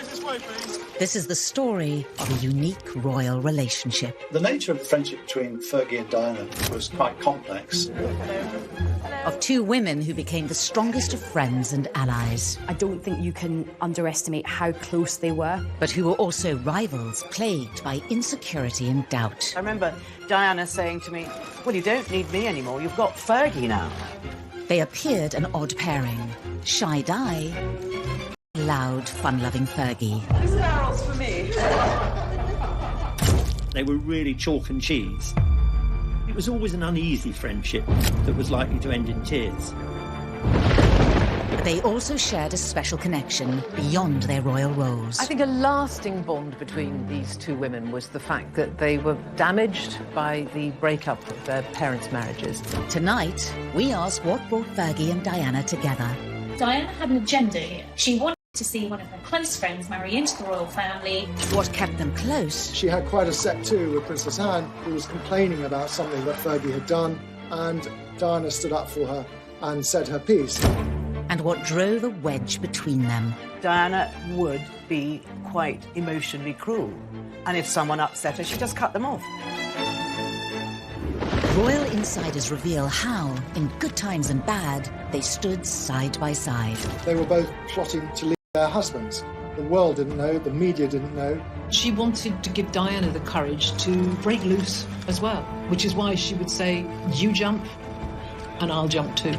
this way, please. This is the story of a unique royal relationship. The nature of the friendship between Fergie and Diana was quite complex. Of two women who became the strongest of friends and allies. I don't think you can underestimate how close they were. But who were also rivals, plagued by insecurity and doubt. I remember Diana saying to me, well, you don't need me anymore, you've got Fergie now. They appeared an odd pairing. Shy Di, loud, fun-loving Fergie. This barrel's for me. They were really chalk and cheese. It was always an uneasy friendship that was likely to end in tears. But they also shared a special connection beyond their royal roles. I think a lasting bond between these two women was the fact that they were damaged by the breakup of their parents' marriages. Tonight, we ask what brought Fergie and Diana together. Diana had an agenda here. She wanted to see one of her close friends marry into the royal family. What kept them close? She had quite a set too with Princess Anne, who was complaining about something that Fergie had done, and Diana stood up for her and said her piece. And what drove a wedge between them. Diana would be quite emotionally cruel. And if someone upset her, she'd just cut them off. Royal insiders reveal how, in good times and bad, they stood side by side. They were both plotting to leave their husbands. The world didn't know, the media didn't know. She wanted to give Diana the courage to break loose as well, which is why she would say, you jump, and I'll jump too.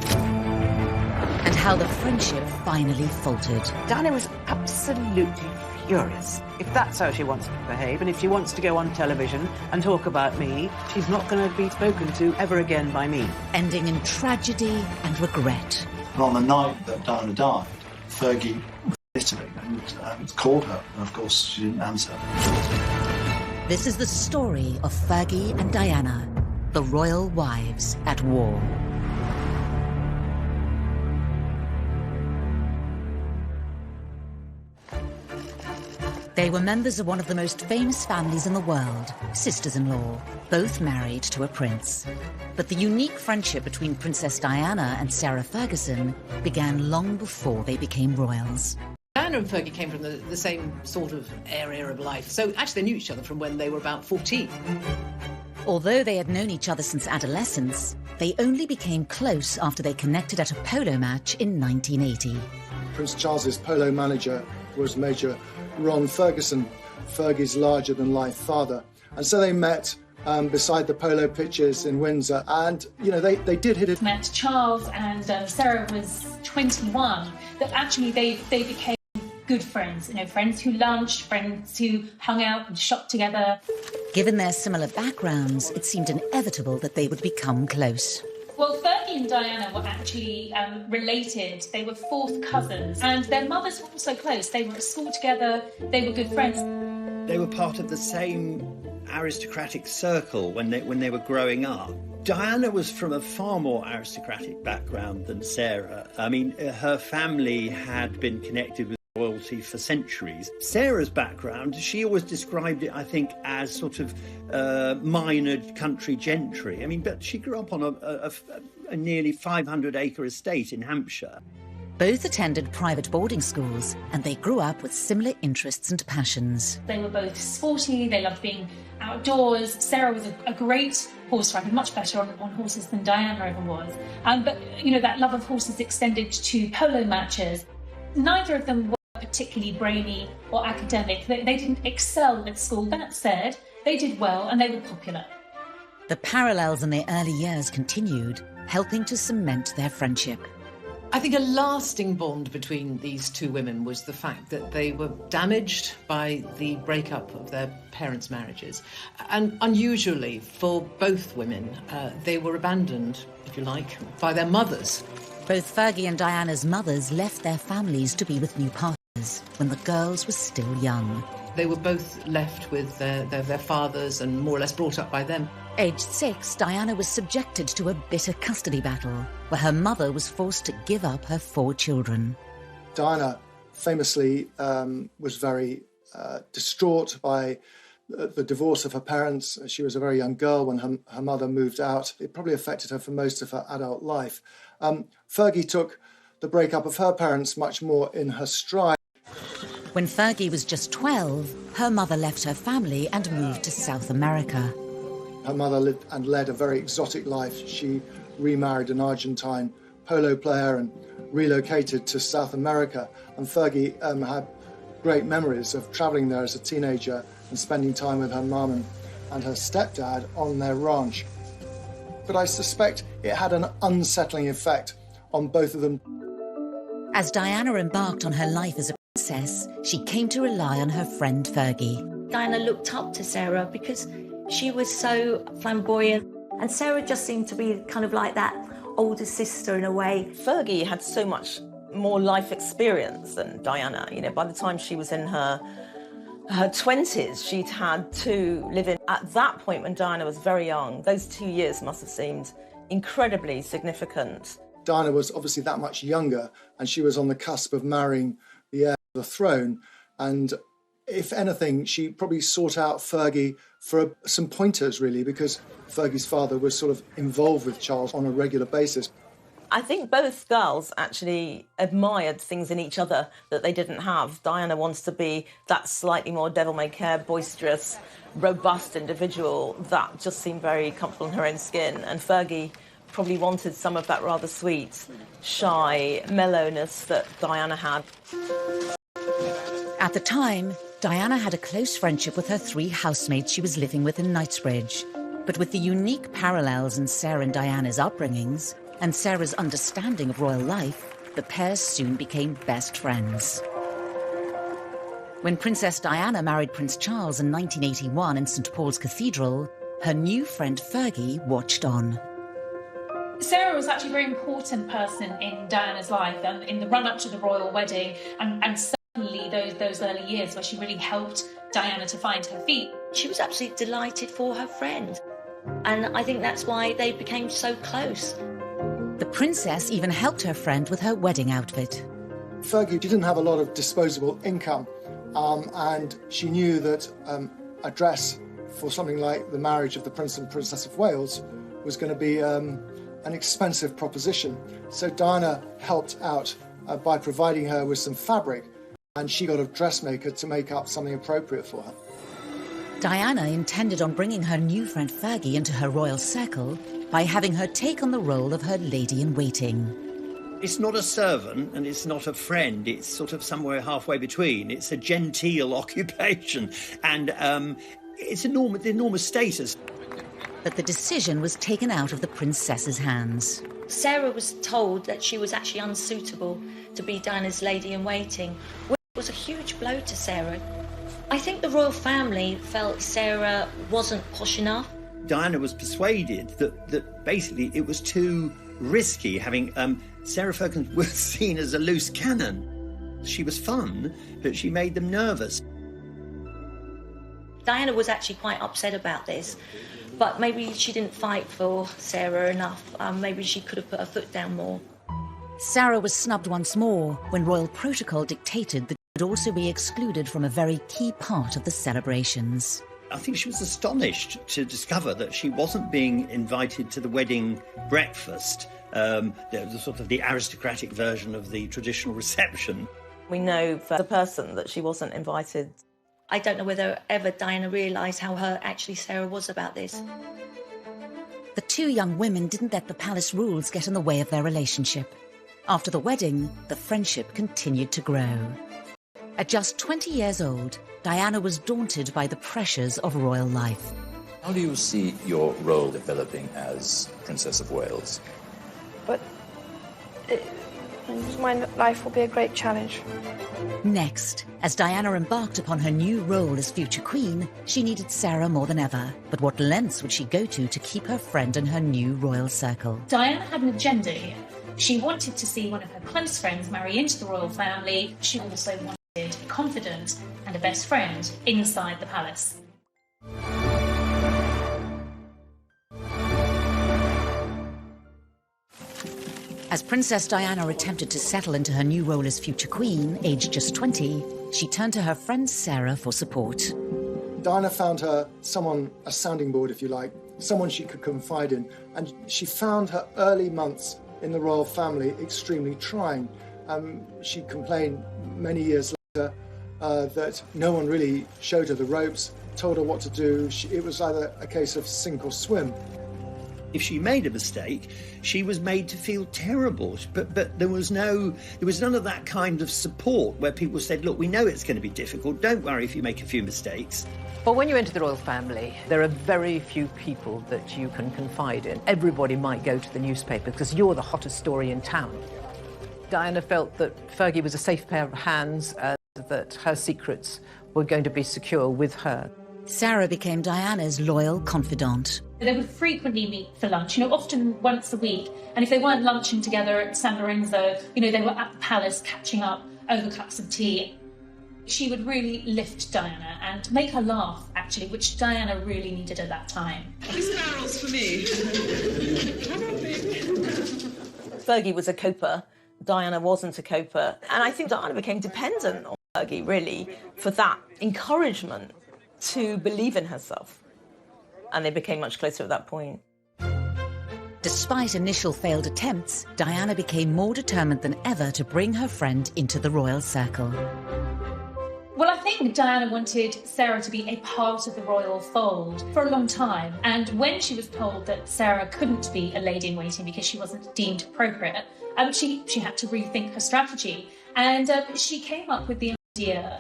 And how the friendship finally faltered. Diana was absolutely furious. If that's how she wants to behave, and if she wants to go on television and talk about me, she's not going to be spoken to ever again by me. Ending in tragedy and regret. And on the night that Diana died, Fergie was in Italy and called her, and of course she didn't answer. This is the story of Fergie and Diana, the royal wives at war. They were members of one of the most famous families in the world, sisters-in-law, both married to a prince. But the unique friendship between Princess Diana and Sarah Ferguson began long before they became royals. Diana and Fergie came from the same sort of area of life, so actually they knew each other from when they were about 14. Although they had known each other since adolescence, they only became close after they connected at a polo match in 1980. Prince Charles's polo manager was Major Ron Ferguson, Fergie's larger-than-life father. And so they met beside the polo pitches in Windsor, and, you know, they did hit it. Met Charles and Sarah was 21, that actually they became good friends, you know, friends who lunched, friends who hung out and shopped together. Given their similar backgrounds, it seemed inevitable that they would become close. Well, Fergie and Diana were actually related. They were fourth cousins, and their mothers were also close. They were at school together, they were good friends. They were part of the same aristocratic circle when they were growing up. Diana was from a far more aristocratic background than Sarah. I mean, her family had been connected with royalty for centuries. Sarah's background, she always described it, I think, as sort of minor country gentry. I mean, but she grew up on a nearly 500-acre estate in Hampshire. Both attended private boarding schools, and they grew up with similar interests and passions. They were both sporty, they loved being outdoors. Sarah was a great horse rider, much better on horses than Diana ever was. But, you know, that love of horses extended to polo matches. Neither of them were particularly brainy or academic. They didn't excel at school. That said, they did well and they were popular. The parallels in their early years continued, helping to cement their friendship. I think a lasting bond between these two women was the fact that they were damaged by the breakup of their parents' marriages. And unusually for both women, they were abandoned, if you like, by their mothers. Both Fergie and Diana's mothers left their families to be with new partners when the girls were still young. They were both left with their fathers and more or less brought up by them. Aged 6, Diana was subjected to a bitter custody battle where her mother was forced to give up her 4 children. Diana famously was very distraught by the divorce of her parents. She was a very young girl when her mother moved out. It probably affected her for most of her adult life. Fergie took the breakup of her parents much more in her stride. When Fergie was just 12, her mother left her family and moved to South America. Her mother lived and led a very exotic life. She remarried an Argentine polo player and relocated to South America. And Fergie had great memories of travelling there as a teenager and spending time with her mum and her stepdad on their ranch. But I suspect it had an unsettling effect on both of them. As Diana embarked on her life as a princess, she came to rely on her friend Fergie. Diana looked up to Sarah because she was so flamboyant, and Sarah just seemed to be kind of like that older sister in a way. Fergie had so much more life experience than Diana. You know, by the time she was in her 20s, she'd had to live in. At that point, when Diana was very young, those 2 years must have seemed incredibly significant. Diana was obviously that much younger, and she was on the cusp of marrying the heir to the throne. And if anything, she probably sought out Fergie for some pointers, really, because Fergie's father was sort of involved with Charles on a regular basis. I think both girls actually admired things in each other that they didn't have. Diana wants to be that slightly more devil-may-care, boisterous, robust individual that just seemed very comfortable in her own skin. And Fergie probably wanted some of that rather sweet, shy mellowness that Diana had. At the time, Diana had a close friendship with her 3 housemates she was living with in Knightsbridge. But with the unique parallels in Sarah and Diana's upbringings, and Sarah's understanding of royal life, the pair soon became best friends. When Princess Diana married Prince Charles in 1981 in St. Paul's Cathedral, her new friend Fergie watched on. Sarah was actually a very important person in Diana's life and in the run-up to the royal wedding, and certainly those early years where she really helped Diana to find her feet. She was absolutely delighted for her friend, and I think that's why they became so close. The princess even helped her friend with her wedding outfit. Fergie didn't have a lot of disposable income, and she knew that a dress for something like the marriage of the Prince and Princess of Wales was going to be an expensive proposition. So Diana helped out by providing her with some fabric, and she got a dressmaker to make up something appropriate for her. Diana intended on bringing her new friend Fergie into her royal circle by having her take on the role of her lady-in-waiting. It's not a servant and it's not a friend. It's sort of somewhere halfway between. It's a genteel occupation, and it's enormous status. But the decision was taken out of the princess's hands. Sarah was told that she was actually unsuitable to be Diana's lady-in-waiting, which was a huge blow to Sarah. I think the royal family felt Sarah wasn't posh enough. Diana was persuaded that basically it was too risky having Sarah Ferguson was seen as a loose cannon. She was fun, but she made them nervous. Diana was actually quite upset about this, but maybe she didn't fight for Sarah enough. Maybe she could have put her foot down more. Sarah was snubbed once more when royal protocol dictated that she would also be excluded from a very key part of the celebrations. I think she was astonished to discover that she wasn't being invited to the wedding breakfast, the sort of the aristocratic version of the traditional reception. We know for the person that she wasn't invited. I don't know whether ever Diana realised how hurt actually Sarah was about this. The 2 young women didn't let the palace rules get in the way of their relationship. After the wedding, the friendship continued to grow. At just 20 years old, Diana was daunted by the pressures of royal life. How do you see your role developing as Princess of Wales? But my life will be a great challenge. Next, as Diana embarked upon her new role as future queen, she needed Sarah more than ever. But what lengths would she go to keep her friend in her new royal circle? Diana had an agenda here. She wanted to see one of her close friends marry into the royal family. She also wanted a confidant and a best friend inside the palace. As Princess Diana attempted to settle into her new role as future queen, aged just 20, she turned to her friend Sarah for support. Diana found her someone, a sounding board, if you like, someone she could confide in, and she found her early months in the royal family extremely trying. She complained many years later that no one really showed her the ropes, told her what to do. It was either a case of sink or swim. If she made a mistake, she was made to feel terrible. But there was none of that kind of support where people said, look, we know it's going to be difficult. Don't worry if you make a few mistakes. Well, when you enter the royal family, there are very few people that you can confide in. Everybody might go to the newspaper because you're the hottest story in town. Diana felt that Fergie was a safe pair of hands, that her secrets were going to be secure with her. Sarah became Diana's loyal confidant. They would frequently meet for lunch, often once a week. And if they weren't lunching together at San Lorenzo, they were at the palace catching up over cups of tea. She would really lift Diana and make her laugh, actually, which Diana really needed at that time. Sparrows for me. Fergie was a coper. Diana wasn't a coper. And I think Diana became dependent on Fergie, really, for that encouragement to believe in herself. And they became much closer at that point. Despite initial failed attempts, Diana became more determined than ever to bring her friend into the royal circle. Well, I think Diana wanted Sarah to be a part of the royal fold for a long time. And when she was told that Sarah couldn't be a lady-in-waiting because she wasn't deemed appropriate, she had to rethink her strategy. And she came up with the idea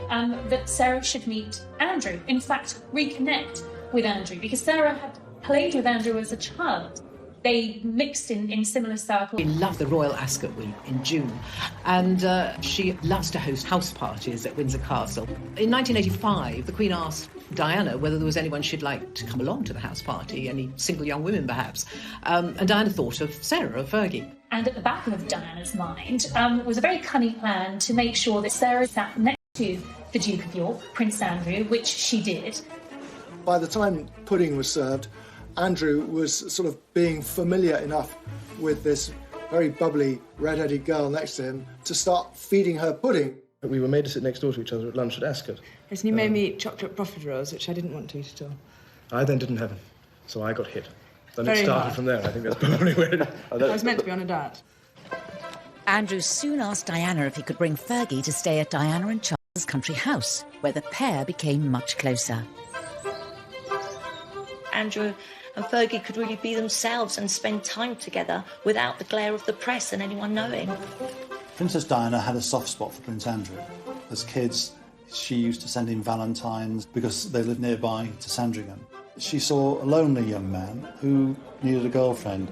that Sarah should meet Andrew, in fact, reconnect with Andrew, because Sarah had played with Andrew as a child. They mixed in similar circles. She loved the Royal Ascot Week in June, and she loves to host house parties at Windsor Castle. In 1985, the Queen asked Diana whether there was anyone she'd like to come along to the house party, any single young women perhaps, and Diana thought of Sarah, of Fergie. And at the back of Diana's mind was a very cunning plan to make sure that Sarah sat next to the Duke of York, Prince Andrew, which she did. By the time pudding was served, Andrew was sort of being familiar enough with this very bubbly, red-headed girl next to him to start feeding her pudding. We were made to sit next door to each other at lunch at Ascot. Yes, and you made me eat chocolate profiteroles, which I didn't want to eat at all. I then didn't have them, so I got hit. Then Very it started hard. from there. I think that's probably where it... I was meant to be on a diet. Andrew soon asked Diana if he could bring Fergie to stay at Diana and Charles's country house, where the pair became much closer. Andrew and Fergie could really be themselves and spend time together without the glare of the press and anyone knowing. Princess Diana had a soft spot for Prince Andrew. As kids, she used to send him valentines because they lived nearby to Sandringham. She saw a lonely young man who needed a girlfriend.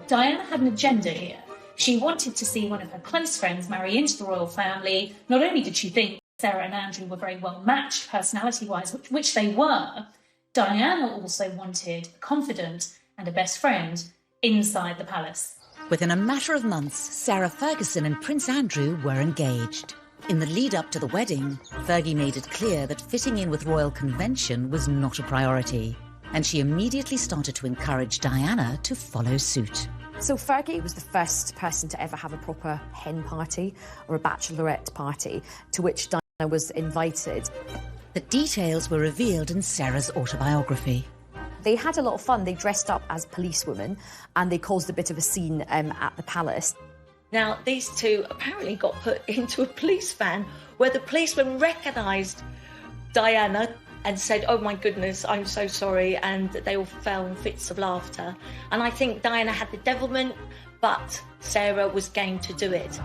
Diana had an agenda here. She wanted to see one of her close friends marry into the royal family. Not only did she think Sarah and Andrew were very well matched personality-wise, which they were, Diana also wanted a confidant and a best friend inside the palace. Within a matter of months, Sarah Ferguson and Prince Andrew were engaged. In the lead-up to the wedding, Fergie made it clear that fitting in with royal convention was not a priority, and she immediately started to encourage Diana to follow suit. So Fergie was the first person to ever have a proper hen party or a bachelorette party, to which Diana was invited. The details were revealed in Sarah's autobiography. They had a lot of fun. They dressed up as policewomen and they caused a bit of a scene at the palace. Now, these two apparently got put into a police van where the policeman recognised Diana and said, "Oh my goodness, I'm so sorry," and they all fell in fits of laughter. And I think Diana had the devilment, but Sarah was game to do it.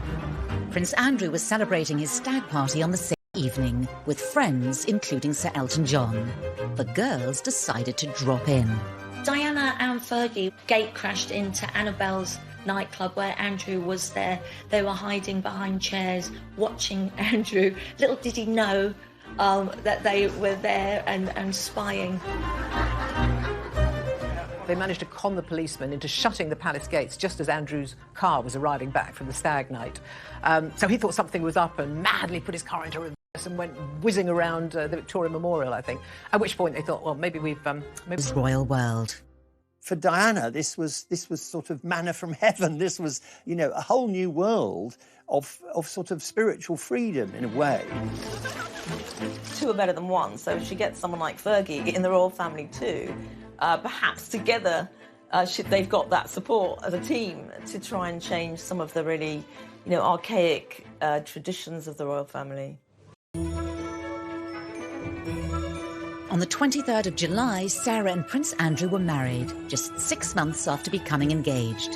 Prince Andrew was celebrating his stag party on the same evening with friends, including Sir Elton John. The girls decided to drop in. Diana and Fergie gate crashed into Annabelle's nightclub where Andrew was there. They were hiding behind chairs, watching Andrew. Little did he know that they were there and spying. They managed to con the policeman into shutting the palace gates just as Andrew's car was arriving back from the stag night. So he thought something was up and madly put his car into reverse and went whizzing around the Victoria Memorial, I think. At which point they thought, well, maybe we've... This royal world. For Diana, this was sort of manna from heaven. This was, a whole new world of sort of spiritual freedom, in a way. Two are better than one, so if she gets someone like Fergie in the royal family too, perhaps together they've got that support as a team to try and change some of the really, archaic traditions of the royal family. On the 23rd of July, Sarah and Prince Andrew were married, just 6 months after becoming engaged.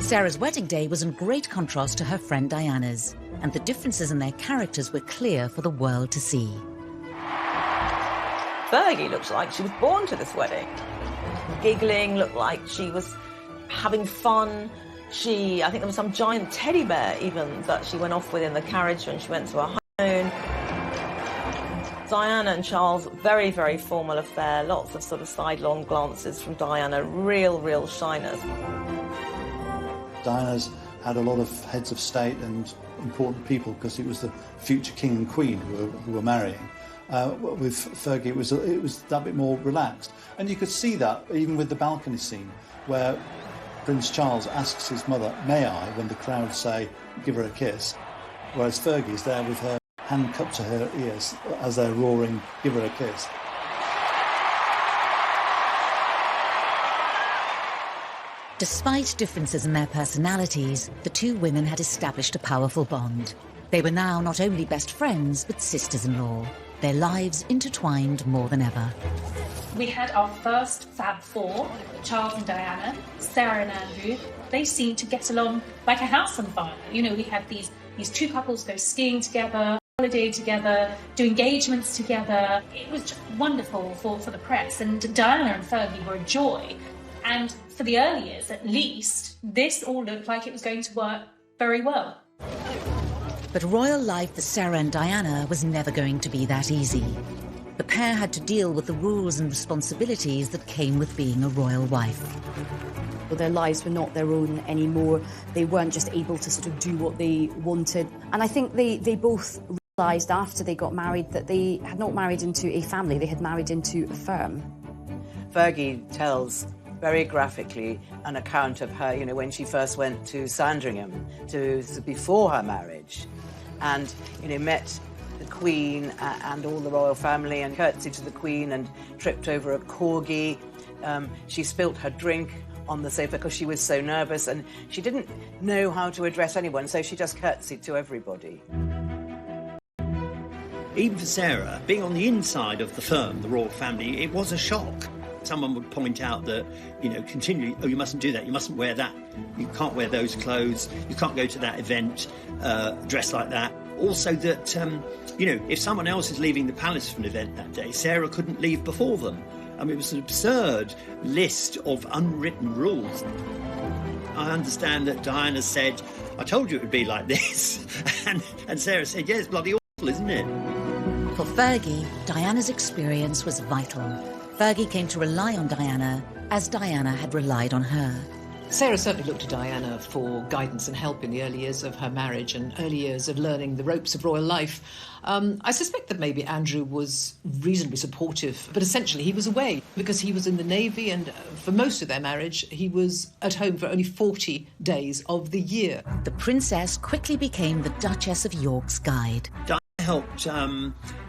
Sarah's wedding day was in great contrast to her friend Diana's, and the differences in their characters were clear for the world to see. Fergie looks like she was born to this wedding. Giggling, looked like she was having fun. I think there was some giant teddy bear even that she went off with in the carriage when she went to her honeymoon. Diana and Charles, very, very formal affair. Lots of sort of sidelong glances from Diana. Real shyness. Diana's had a lot of heads of state and important people because it was the future king and queen who were marrying. With Fergie, it was that bit more relaxed. And you could see that even with the balcony scene where Prince Charles asks his mother, "May I?" when the crowd say, "Give her a kiss," whereas Fergie's there with her hand cupped to her ears as they're roaring, "Give her a kiss." Despite differences in their personalities, the two women had established a powerful bond. They were now not only best friends, but sisters-in-law, their lives intertwined more than ever. We had our first Fab Four, Charles and Diana, Sarah and Andrew. They seemed to get along like a house on fire. You know, we had these two couples go skiing together, holiday together, do engagements together. It was just wonderful for the press, and Diana and Fergie were a joy. And for the early years, at least, this all looked like it was going to work very well. But royal life for Sarah and Diana was never going to be that easy. The pair had to deal with the rules and responsibilities that came with being a royal wife. Their lives were not their own anymore. They weren't just able to sort of do what they wanted. And I think they both realised after they got married that they had not married into a family, they had married into a firm. Fergie tells very graphically an account of her, you know, when she first went to Sandringham, before her marriage, and, you know, met the Queen and all the royal family and curtsied to the Queen and tripped over a corgi. She spilt her drink on the sofa because she was so nervous and she didn't know how to address anyone, so she just curtsied to everybody. Even for Sarah, being on the inside of the firm, the royal family, it was a shock. Someone would point out that, you know, continually, "Oh, you mustn't do that, you mustn't wear that, you can't wear those clothes, you can't go to that event dressed like that." Also that, you know, if someone else is leaving the palace for an event that day, Sarah couldn't leave before them. I mean, it was an absurd list of unwritten rules. I understand that Diana said, "I told you it would be like this," and Sarah said, "Yeah, it's bloody awful, isn't it?" For Fergie, Diana's experience was vital. Fergie came to rely on Diana as Diana had relied on her. Sarah certainly looked to Diana for guidance and help in the early years of her marriage and early years of learning the ropes of royal life. I suspect that maybe Andrew was reasonably supportive, but essentially he was away because he was in the Navy, and for most of their marriage he was at home for only 40 days of the year. The princess quickly became the Duchess of York's guide. Diana helped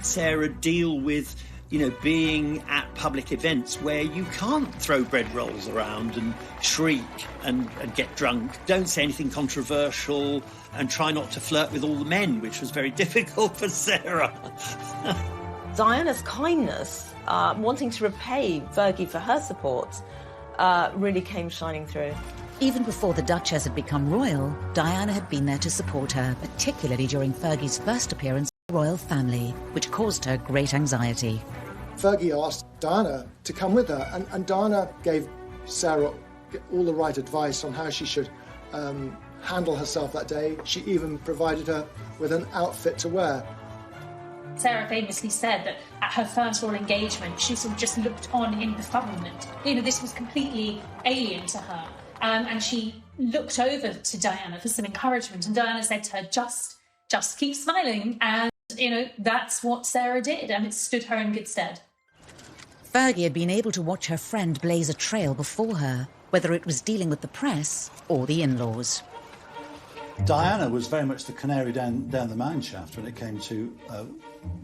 Sarah deal with, you know, being at public events where you can't throw bread rolls around and shriek and get drunk. Don't say anything controversial and try not to flirt with all the men, which was very difficult for Sarah. Diana's kindness, wanting to repay Fergie for her support, really came shining through. Even before the Duchess had become royal, Diana had been there to support her, particularly during Fergie's first appearance in the royal family, which caused her great anxiety. Fergie asked Diana to come with her, and Diana gave Sarah all the right advice on how she should handle herself that day. She even provided her with an outfit to wear. Sarah famously said that at her first royal engagement, she sort of just looked on in befuddlement. You know, this was completely alien to her. And she looked over to Diana for some encouragement, and Diana said to her, just keep smiling. And, you know, that's what Sarah did, and it stood her in good stead. Fergie had been able to watch her friend blaze a trail before her, whether it was dealing with the press or the in-laws. Diana was very much the canary down the mine shaft when it came to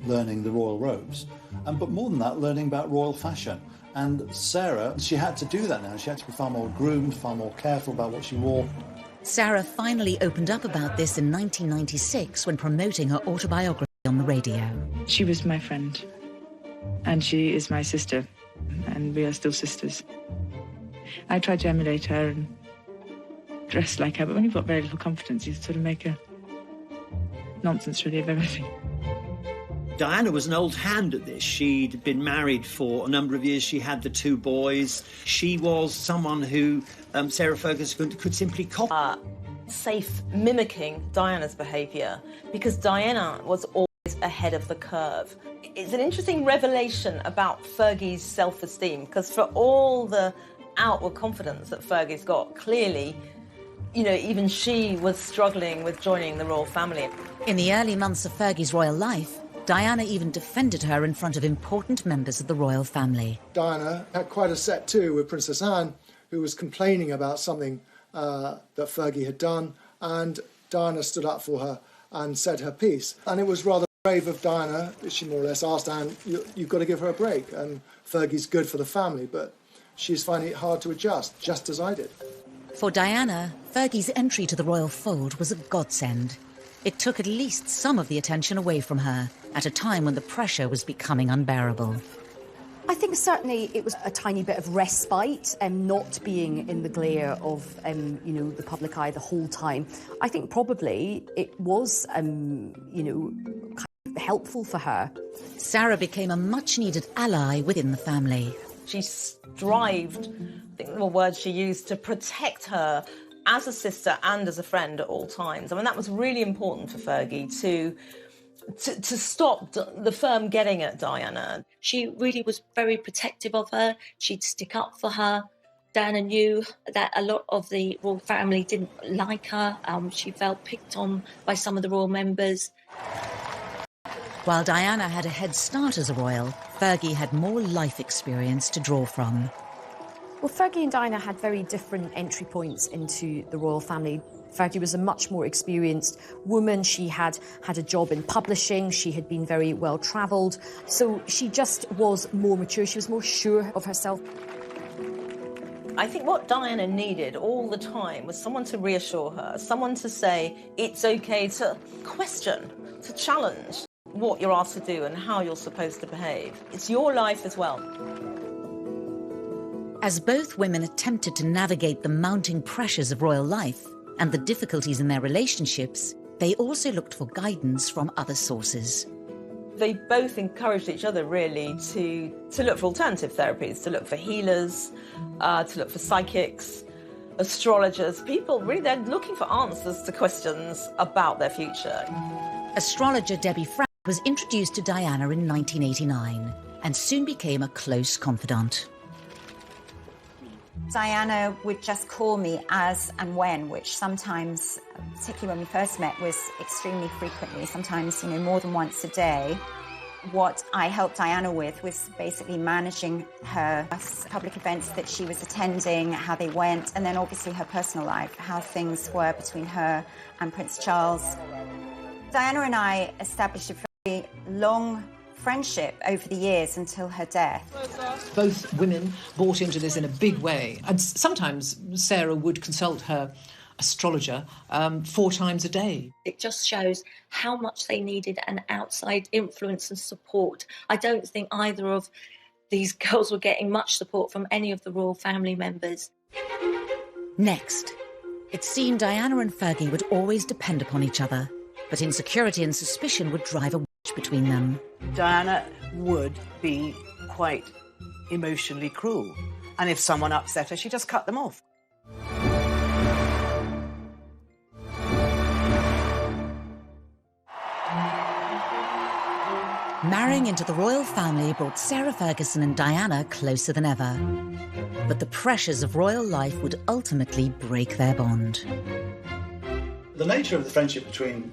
learning the royal robes, but more than that, learning about royal fashion. And Sarah, she had to do that now. She had to be far more groomed, far more careful about what she wore. Sarah finally opened up about this in 1996 when promoting her autobiography on the radio. She was my friend. And she is my sister, and we are still sisters. I try to emulate her and dress like her, but when you've got very little confidence, you sort of make a nonsense really of everything. Diana was an old hand at this. She'd been married for a number of years. She had the 2 boys. She was someone who Sarah Ferguson could simply copy. Safe mimicking Diana's behaviour, because Diana was always ahead of the curve. It's an interesting revelation about Fergie's self-esteem, because for all the outward confidence that Fergie's got, clearly, you know, even she was struggling with joining the royal family. In the early months of Fergie's royal life, Diana even defended her in front of important members of the royal family. Diana had quite a set too with Princess Anne, who was complaining about something that Fergie had done, and Diana stood up for her and said her piece. And it was rather brave of Diana. She more or less asked Anne, you've got to give her a break, and Fergie's good for the family, but she's finding it hard to adjust, just as I did. For Diana, Fergie's entry to the royal fold was a godsend. It took at least some of the attention away from her at a time when the pressure was becoming unbearable. I think certainly it was a tiny bit of respite, not being in the glare of, you know, the public eye the whole time. I think probably it was, you know, kind of helpful for her. Sarah became a much-needed ally within the family. She strived, I think the word she used, to protect her as a sister and as a friend at all times. I mean, that was really important for Fergie to stop the firm getting at Diana. She really was very protective of her. She'd stick up for her. Diana knew that a lot of the royal family didn't like her. She felt picked on by some of the royal members. While Diana had a head start as a royal, Fergie had more life experience to draw from. Well, Fergie and Diana had very different entry points into the royal family. Fergie was a much more experienced woman. She had a job in publishing. She had been very well travelled. So she just was more mature. She was more sure of herself. I think what Diana needed all the time was someone to reassure her, someone to say it's okay to question, to challenge what you're asked to do and how you're supposed to behave. It's your life as well. As both women attempted to navigate the mounting pressures of royal life and the difficulties in their relationships, they also looked for guidance from other sources. They both encouraged each other, really, to look for alternative therapies, to look for healers, to look for psychics, astrologers. People, really, they're looking for answers to questions about their future. Astrologer Debbie Frank was introduced to Diana in 1989 and soon became a close confidant. Diana would just call me as and when, which sometimes, particularly when we first met, was extremely frequently, sometimes, you know, more than once a day. What I helped Diana with was basically managing her public events that she was attending, how they went, and then obviously her personal life, how things were between her and Prince Charles. Diana and I established a very long friendship over the years until her death. Both women bought into this in a big way, and sometimes Sarah would consult her astrologer 4 times a day. It just shows how much they needed an outside influence and support. I don't think either of these girls were getting much support from any of the royal family members. Next, it seemed Diana and Fergie would always depend upon each other, but insecurity and suspicion would drive a wedge between them. Diana would be quite emotionally cruel, and if someone upset her, she just cut them off. Marrying into the royal family brought Sarah Ferguson and Diana closer than ever. But the pressures of royal life would ultimately break their bond. The nature of the friendship between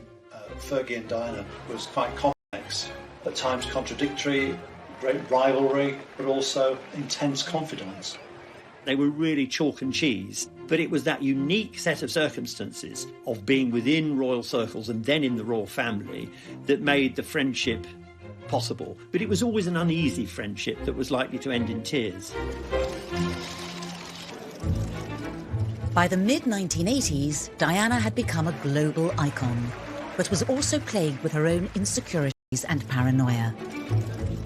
Fergie and Diana was quite complex, at times contradictory, great rivalry, but also intense confidence. They were really chalk and cheese, but it was that unique set of circumstances of being within royal circles and then in the royal family that made the friendship possible. But it was always an uneasy friendship that was likely to end in tears. By the mid-1980s, Diana had become a global icon, but was also plagued with her own insecurities and paranoia.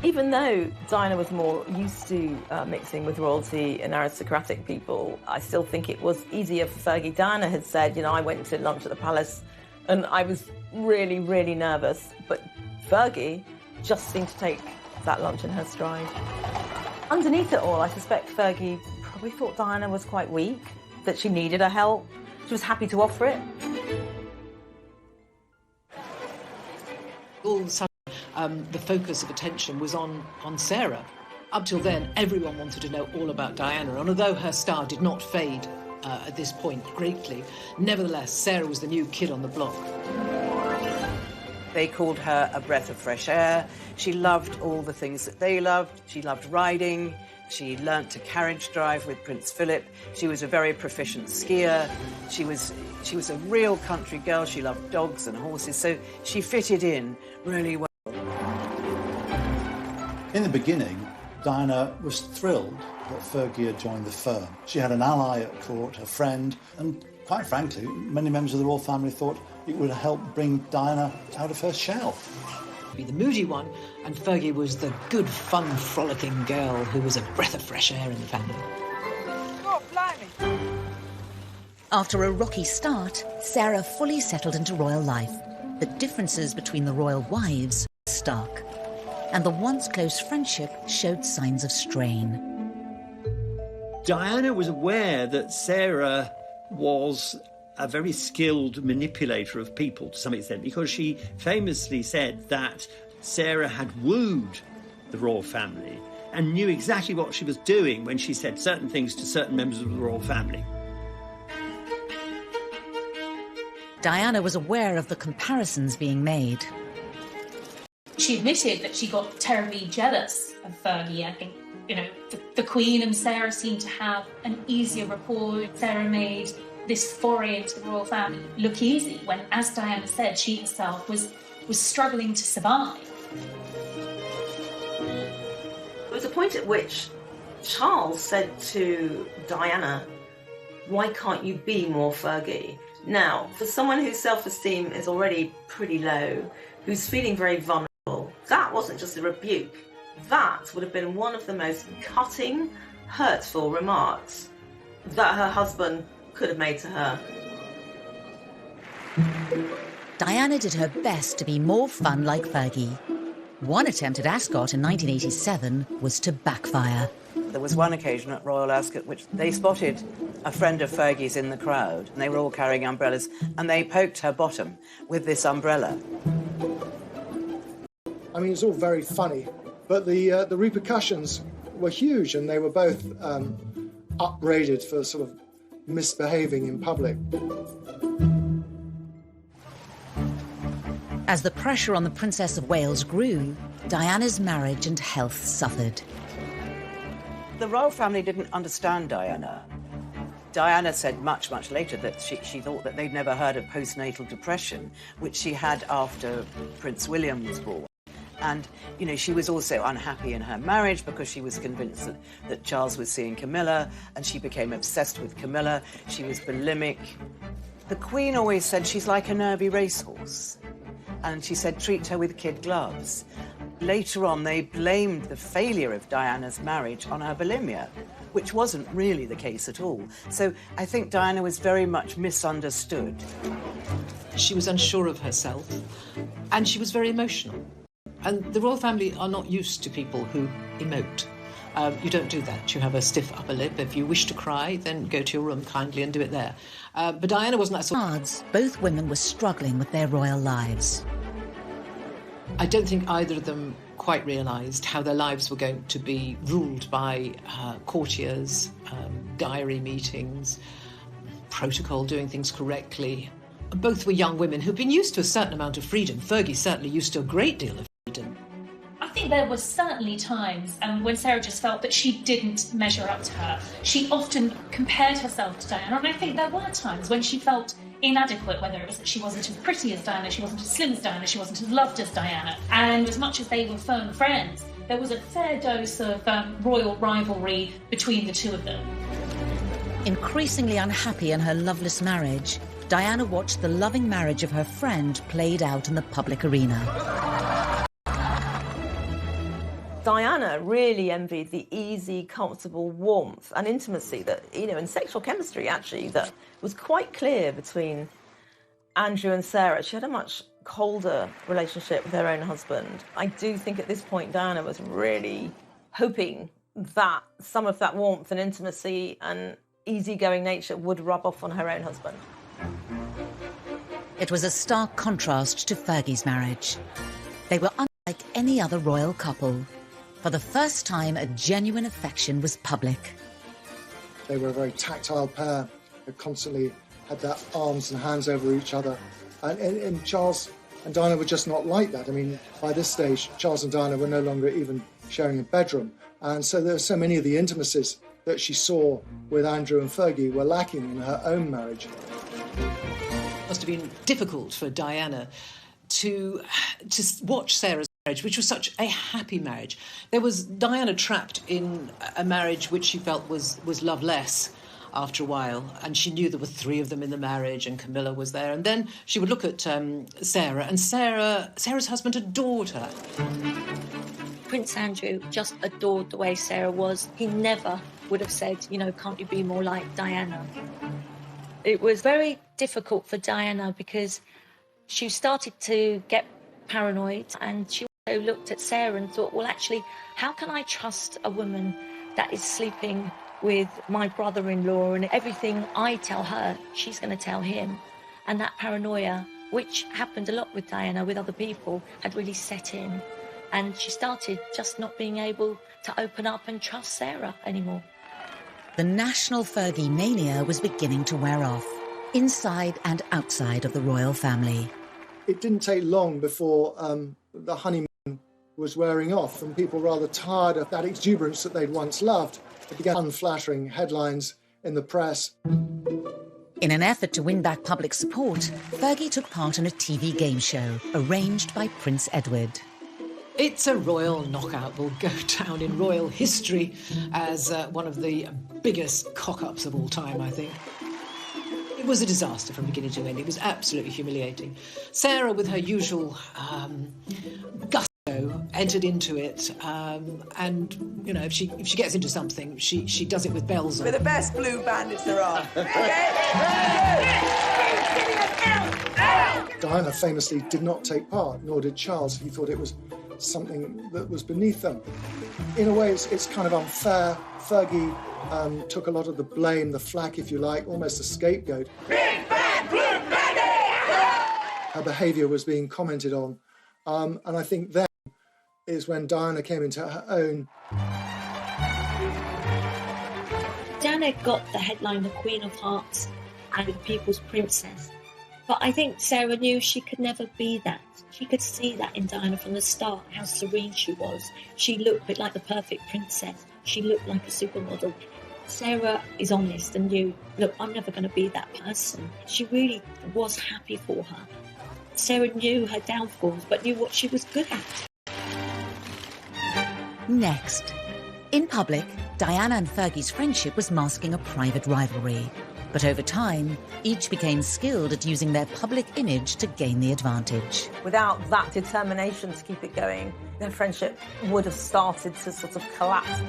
Even though Diana was more used to mixing with royalty and aristocratic people, I still think it was easier for Fergie. Diana had said, I went to lunch at the palace and I was really, really nervous. But Fergie just seemed to take that lunch in her stride. Underneath it all, I suspect Fergie probably thought Diana was quite weak, that she needed her help. She was happy to offer it. All of a sudden, the focus of attention was on Sarah. Up till then, everyone wanted to know all about Diana, and although her star did not fade at this point greatly, nevertheless, Sarah was the new kid on the block. They called her a breath of fresh air. She loved all the things that they loved. She loved riding. She learnt to carriage drive with Prince Philip. She was a very proficient skier. She was a real country girl. She loved dogs and horses, so she fitted in really well. In the beginning, Diana was thrilled that Fergie had joined the firm. She had an ally at court, a friend, and quite frankly, many members of the royal family thought it would help bring Diana out of her shell. Be the moody one, and Fergie was the good, fun, frolicking girl who was a breath of fresh air in the family. Oh, blimey. After a rocky start, Sarah fully settled into royal life. The differences between the royal wives were stark, and the once close friendship showed signs of strain. Diana was aware that Sarah was a very skilled manipulator of people to some extent, because she famously said that Sarah had wooed the royal family and knew exactly what she was doing when she said certain things to certain members of the royal family. Diana was aware of the comparisons being made. She admitted that she got terribly jealous of Fergie. I think, the Queen and Sarah seemed to have an easier rapport. Sarah made this foray into the royal family look easy when, as Diana said, she herself was struggling to survive. There was a point at which Charles said to Diana, "Why can't you be more Fergie?" Now, for someone whose self-esteem is already pretty low, who's feeling very vulnerable, that wasn't just a rebuke. That would have been one of the most cutting, hurtful remarks that her husband could have made to her. Diana did her best to be more fun like Fergie. One attempt at Ascot in 1987 was to backfire. There was one occasion at Royal Ascot which they spotted a friend of Fergie's in the crowd, and they were all carrying umbrellas, and they poked her bottom with this umbrella. I mean, it's all very funny, but the repercussions were huge, and they were both upbraided for sort of misbehaving in public. As the pressure on the Princess of Wales grew, Diana's marriage and health suffered. The royal family didn't understand Diana. Diana said much, much later that she thought that they'd never heard of postnatal depression, which she had after Prince William was born. And, she was also unhappy in her marriage because she was convinced that Charles was seeing Camilla, and she became obsessed with Camilla. She was bulimic. The Queen always said she's like a nervy racehorse. And she said, treat her with kid gloves. Later on, they blamed the failure of Diana's marriage on her bulimia, which wasn't really the case at all. So I think Diana was very much misunderstood. She was unsure of herself, and she was very emotional. And the royal family are not used to people who emote. You don't do that. You have a stiff upper lip. If you wish to cry, then go to your room kindly and do it there. But Diana wasn't that sort of... Both women were struggling with their royal lives. I don't think either of them quite realised how their lives were going to be ruled by courtiers, diary meetings, protocol, doing things correctly. Both were young women who'd been used to a certain amount of freedom. Fergie certainly used to a great deal of freedom. I think there were certainly times when Sarah just felt that she didn't measure up to her. She often compared herself to Diana, and I think there were times when she felt inadequate, whether it was that she wasn't as pretty as Diana, she wasn't as slim as Diana, she wasn't as loved as Diana. And as much as they were firm friends, there was a fair dose of royal rivalry between the two of them. Increasingly unhappy in her loveless marriage, Diana watched the loving marriage of her friend played out in the public arena. Diana really envied the easy, comfortable warmth and intimacy that, and sexual chemistry, actually, that was quite clear between Andrew and Sarah. She had a much colder relationship with her own husband. I do think at this point Diana was really hoping that some of that warmth and intimacy and easygoing nature would rub off on her own husband. It was a stark contrast to Fergie's marriage. They were unlike any other royal couple. For the first time, a genuine affection was public. They were a very tactile pair. They constantly had their arms and hands over each other. And Charles and Diana were just not like that. I mean, by this stage, Charles and Diana were no longer even sharing a bedroom. And so there were so many of the intimacies that she saw with Andrew and Fergie were lacking in her own marriage. It must have been difficult for Diana to watch Sarah's marriage, which was such a happy marriage. There was Diana trapped in a marriage which she felt was loveless after a while, and she knew there were 3 of them in the marriage, and Camilla was there. And then she would look at Sarah, and Sarah's husband adored her. Prince Andrew just adored the way Sarah was. He never would have said, can't you be more like Diana? It was very difficult for Diana because she started to get paranoid, and she also looked at Sarah and thought, well, actually, how can I trust a woman that is sleeping with my brother-in-law, and everything I tell her, she's going to tell him? And that paranoia, which happened a lot with Diana, with other people, had really set in. And she started just not being able to open up and trust Sarah anymore. The national Fergie mania was beginning to wear off, inside and outside of the royal family. It didn't take long before the honeymoon was wearing off, and people rather tired of that exuberance that they'd once loved. It began unflattering headlines in the press. In an effort to win back public support, Fergie took part in a TV game show arranged by Prince Edward. It's a royal knockout, will go down in royal history as one of the biggest cock-ups of all time, I think. It was a disaster from beginning to end. It was absolutely humiliating. Sarah, with her usual gusto, entered into it, and if she gets into something, she does it with bells on. We're the best blue bandits there are. Diana famously did not take part, nor did Charles. He thought it was something that was beneath them. In a way, it's kind of unfair. Fergie took a lot of the blame, the flack, if you like, almost a scapegoat. Big bad blue bandit! Her behaviour was being commented on, and I think then is when Diana came into her own. Diana got the headline, the Queen of Hearts and the People's Princess. But I think Sarah knew she could never be that. She could see that in Diana from the start, how serene she was. She looked a bit like the perfect princess. She looked like a supermodel. Sarah is honest and knew, look, I'm never going to be that person. She really was happy for her. Sarah knew her downfalls, but knew what she was good at. Next. In public, Diana and Fergie's friendship was masking a private rivalry. But over time, each became skilled at using their public image to gain the advantage. Without that determination to keep it going, their friendship would have started to sort of collapse.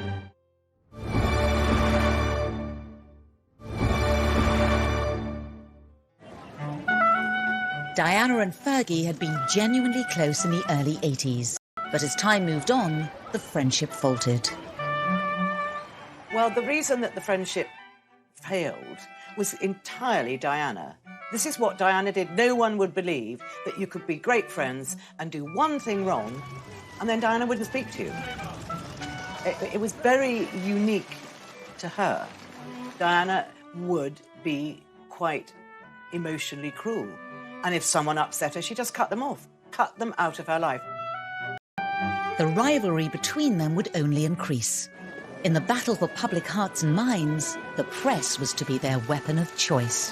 Diana and Fergie had been genuinely close in the early 80s. But as time moved on, the friendship faltered. Well, the reason that the friendship failed was entirely Diana. This is what Diana did. No one would believe that you could be great friends and do one thing wrong, and then Diana wouldn't speak to you. It was very unique to her. Diana would be quite emotionally cruel. And if someone upset her, she just cut them off, cut them out of her life. The rivalry between them would only increase. In the battle for public hearts and minds, the press was to be their weapon of choice.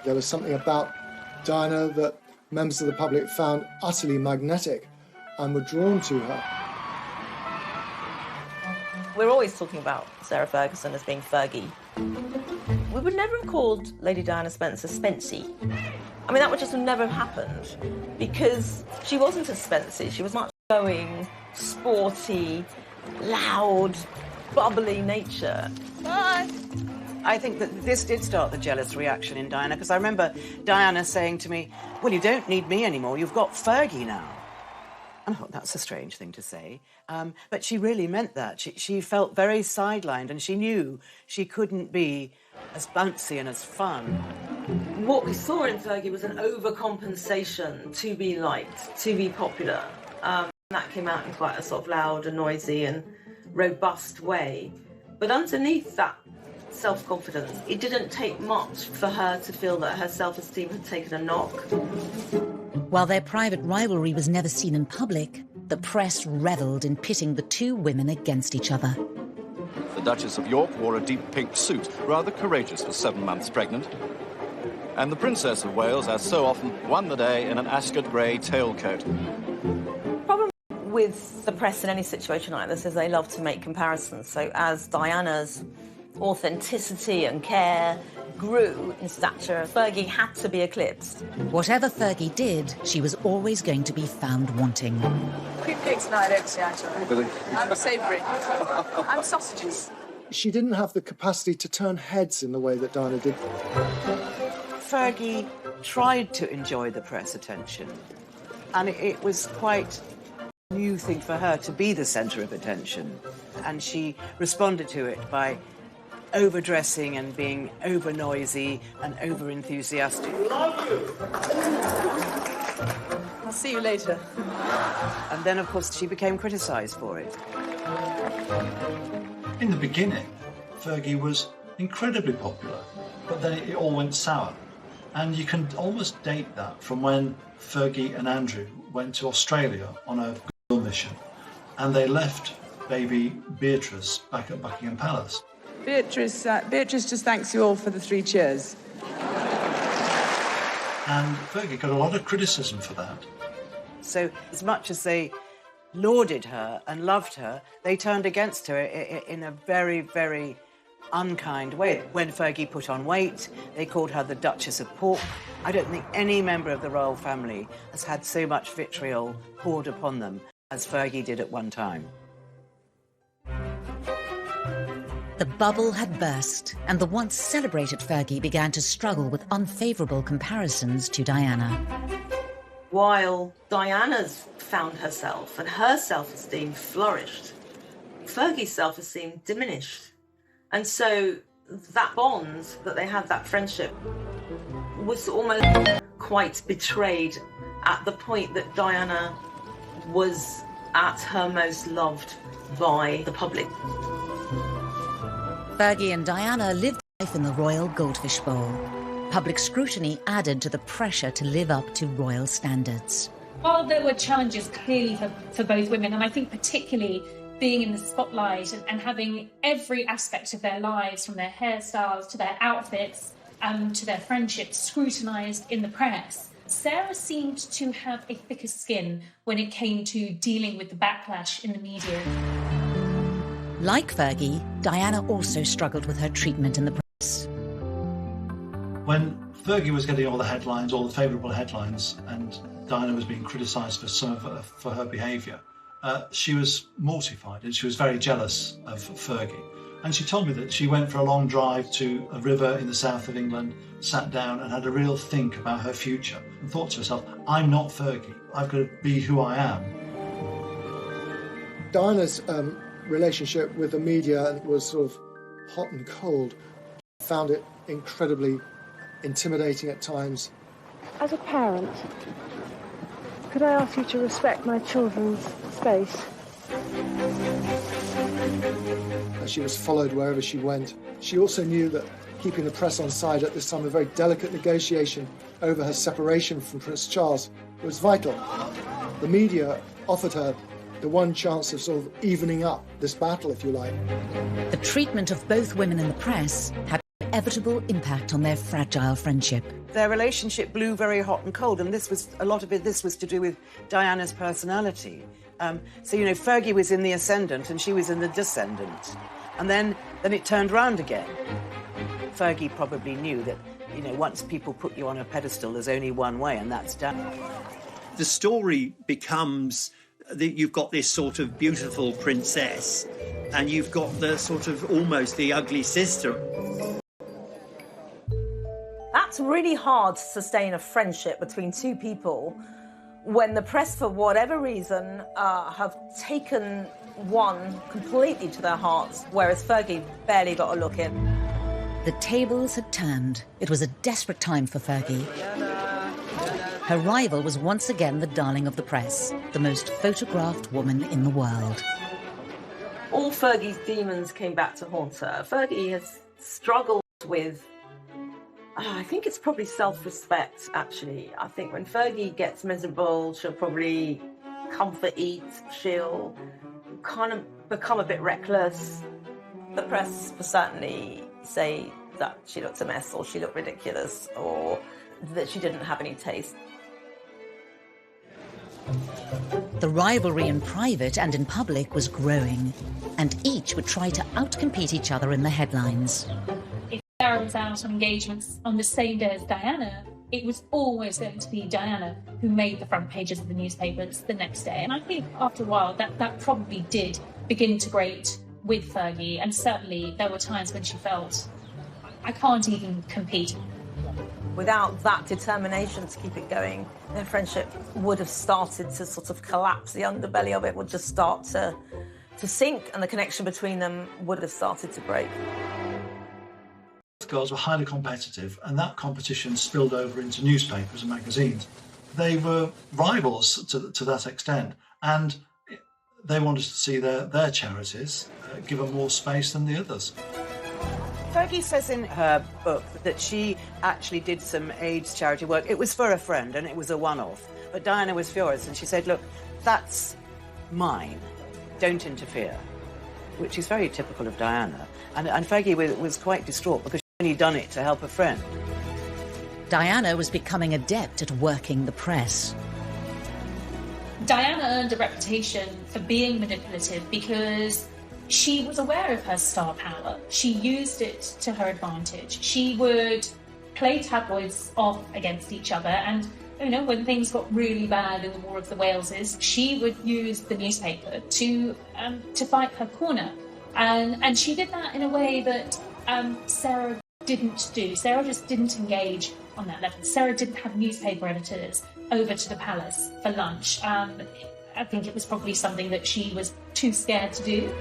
There was something about Diana that members of the public found utterly magnetic and were drawn to her. We're always talking about Sarah Ferguson as being Fergie. We would never have called Lady Diana Spencer Spency. I mean, that would just have never happened because she wasn't a Spency. She was much going, sporty, loud, bubbly nature. I think that this did start the jealous reaction in Diana, because I remember Diana saying to me, well, you don't need me anymore, you've got Fergie now. And I thought, that's a strange thing to say. But she really meant that. She felt very sidelined, and she knew she couldn't be as bouncy and as fun. What we saw in Fergie was an overcompensation to be liked, to be popular. That came out in quite a sort of loud and noisy and robust way. But underneath that self-confidence, it didn't take much for her to feel that her self-esteem had taken a knock. While their private rivalry was never seen in public, the press revelled in pitting the two women against each other. The Duchess of York wore a deep pink suit, rather courageous for 7 months pregnant. And the Princess of Wales, as so often, won the day in an Ascot grey tailcoat. Problem with the press in any situation like this is they love to make comparisons. So as Diana's authenticity and care grew in stature, Fergie had to be eclipsed. Whatever Fergie did, she was always going to be found wanting. Cream cakes and I don't see actually. I'm savoury. I'm sausages. She didn't have the capacity to turn heads in the way that Diana did. Fergie tried to enjoy the press attention, and it was quite a new thing for her to be the centre of attention. And she responded to it by overdressing and being over noisy and over enthusiastic. Love you. I'll see you later. And then, of course, she became criticised for it. In the beginning, Fergie was incredibly popular, but then it all went sour. And you can almost date that from when Fergie and Andrew went to Australia on a goodwill mission, and they left baby Beatrice back at Buckingham Palace. Beatrice just thanks you all for the 3 cheers. And Fergie got a lot of criticism for that. So as much as they lauded her and loved her, they turned against her in a very, very unkind way. When Fergie put on weight, they called her the Duchess of Pork. I don't think any member of the royal family has had so much vitriol poured upon them as Fergie did at one time. The bubble had burst, and the once celebrated Fergie began to struggle with unfavourable comparisons to Diana. While Diana's found herself and her self-esteem flourished, Fergie's self-esteem diminished. And so that bond that they had, that friendship, was almost quite betrayed at the point that Diana was at her most loved by the public. Fergie and Diana lived life in the Royal Goldfish Bowl. Public scrutiny added to the pressure to live up to royal standards. While there were challenges clearly for both women, and I think particularly being in the spotlight and having every aspect of their lives, from their hairstyles to their outfits to their friendships, scrutinised in the press, Sarah seemed to have a thicker skin when it came to dealing with the backlash in the media. Like Fergie, Diana also struggled with her treatment in the press. When Fergie was getting all the headlines, all the favourable headlines, and Diana was being criticised for her behaviour, she was mortified and she was very jealous of Fergie. And she told me that she went for a long drive to a river in the south of England, sat down and had a real think about her future and thought to herself, I'm not Fergie, I've got to be who I am. Diana's relationship with the media was sort of hot and cold. Found it incredibly intimidating at times. As a parent, could I ask you to respect my children's space? She was followed wherever she went. She also knew that keeping the press on side at this time, a very delicate negotiation over her separation from Prince Charles, was vital. The media offered her the one chance of sort of evening up this battle, if you like. The treatment of both women in the press had an inevitable impact on their fragile friendship. Their relationship blew very hot and cold, and a lot of this was to do with Diana's personality. So, you know, Fergie was in the ascendant and she was in the descendant. And then it turned round again. Fergie probably knew that, you know, once people put you on a pedestal, there's only one way, and that's down. The story becomes you've got this sort of beautiful princess, and you've got the sort of almost the ugly sister. That's really hard to sustain a friendship between two people when the press, for whatever reason, have taken one completely to their hearts, whereas Fergie barely got a look in. The tables had turned. It was a desperate time for Fergie. Her rival was once again the darling of the press, the most photographed woman in the world. All Fergie's demons came back to haunt her. Fergie has struggled with, I think it's probably self-respect, actually. I think when Fergie gets miserable, she'll probably comfort eat, she'll kind of become a bit reckless. The press will certainly say that she looked a mess, or she looked ridiculous, or that she didn't have any taste. The rivalry in private and in public was growing, and each would try to outcompete each other in the headlines. If Sarah was out on engagements on the same day as Diana, it was always going to be Diana who made the front pages of the newspapers the next day. And I think after a while that probably did begin to grate with Fergie, and certainly there were times when she felt, I can't even compete. Without that determination to keep it going, their friendship would have started to sort of collapse. The underbelly of it would just start to sink, and the connection between them would have started to break. Both girls were highly competitive, and that competition spilled over into newspapers and magazines. They were rivals to that extent, and they wanted to see their charities given more space than the others. Fergie says in her book that she actually did some AIDS charity work. It was for a friend and it was a one-off. But Diana was furious and she said, look, that's mine. Don't interfere. Which is very typical of Diana. And Fergie was quite distraught because she'd only done it to help a friend. Diana was becoming adept at working the press. Diana earned a reputation for being manipulative because she was aware of her star power. She used it to her advantage. She would play tabloids off against each other, and when things got really bad in the War of the Waleses, she would use the newspaper to fight her corner. And she did that in a way that Sarah didn't do. Sarah just didn't engage on that level. Sarah didn't have newspaper editors over to the palace for lunch. I think it was probably something that she was too scared to do.